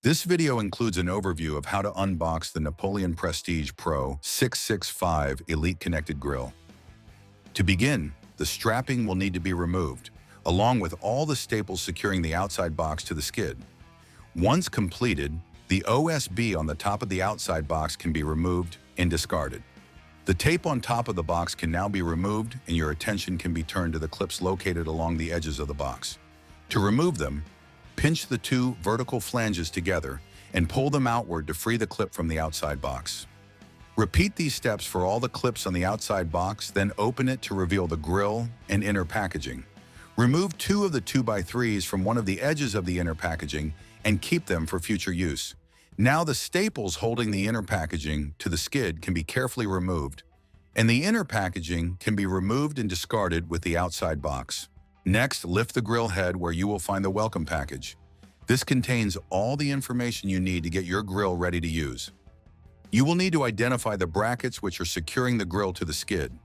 This video includes an overview of how to unbox the Napoleon Prestige PRO 665 Elite Connected Grill. To begin, the strapping will need to be removed, along with all the staples securing the outside box to the skid. Once completed, the OSB on the top of the outside box can be removed and discarded. The tape on top of the box can now be removed, and your attention can be turned to the clips located along the edges of the box. To remove them, pinch the two vertical flanges together and pull them outward to free the clip from the outside box. Repeat these steps for all the clips on the outside box, then open it to reveal the grill and inner packaging. Remove two of the 2x3s from one of the edges of the inner packaging and keep them for future use. Now the staples holding the inner packaging to the skid can be carefully removed, and the inner packaging can be removed and discarded with the outside box. Next, lift the grill head where you will find the welcome package. This contains all the information you need to get your grill ready to use. You will need to identify the brackets which are securing the grill to the skid.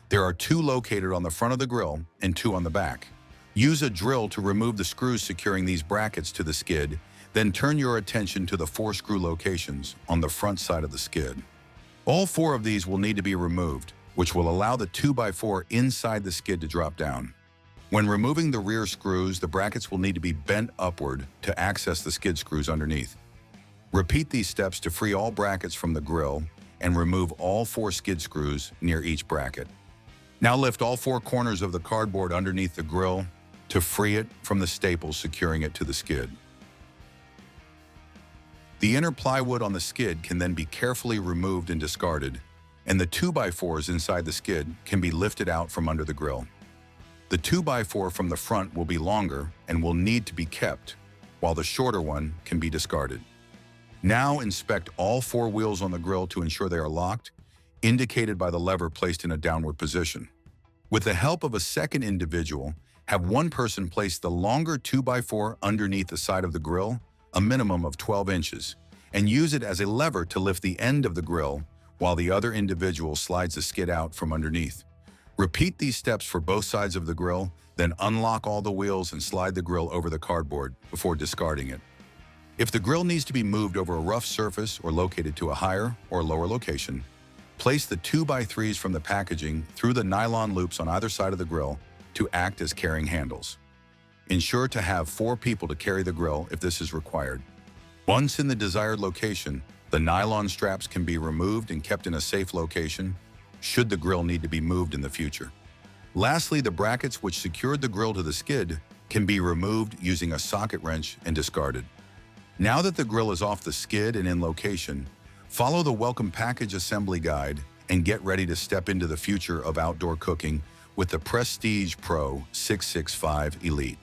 There are two located on the front of the grill and two on the back. Use a drill to remove the screws securing these brackets to the skid, then turn your attention to the 4 screw locations on the front side of the skid. All 4 of these will need to be removed, which will allow the 2x4 inside the skid to drop down. When removing the rear screws, the brackets will need to be bent upward to access the skid screws underneath. Repeat these steps to free all brackets from the grill and remove all 4 skid screws near each bracket. Now lift all 4 corners of the cardboard underneath the grill to free it from the staples securing it to the skid. The inner plywood on the skid can then be carefully removed and discarded, and the 2x4s inside the skid can be lifted out from under the grill. The 2x4 from the front will be longer and will need to be kept, while the shorter one can be discarded. Now inspect all 4 wheels on the grill to ensure they are locked, indicated by the lever placed in a downward position. With the help of a second individual, have one person place the longer 2x4 underneath the side of the grill, a minimum of 12 inches, and use it as a lever to lift the end of the grill while the other individual slides the skid out from underneath. Repeat these steps for both sides of the grill, then unlock all the wheels and slide the grill over the cardboard before discarding it. If the grill needs to be moved over a rough surface or located to a higher or lower location, place the 2x3s from the packaging through the nylon loops on either side of the grill to act as carrying handles. Ensure to have 4 people to carry the grill if this is required. Once in the desired location, the nylon straps can be removed and kept in a safe location should the grill need to be moved in the future. Lastly, the brackets which secured the grill to the skid can be removed using a socket wrench and discarded. Now that the grill is off the skid and in location, follow the welcome package assembly guide and get ready to step into the future of outdoor cooking with the Prestige PRO 665 Elite.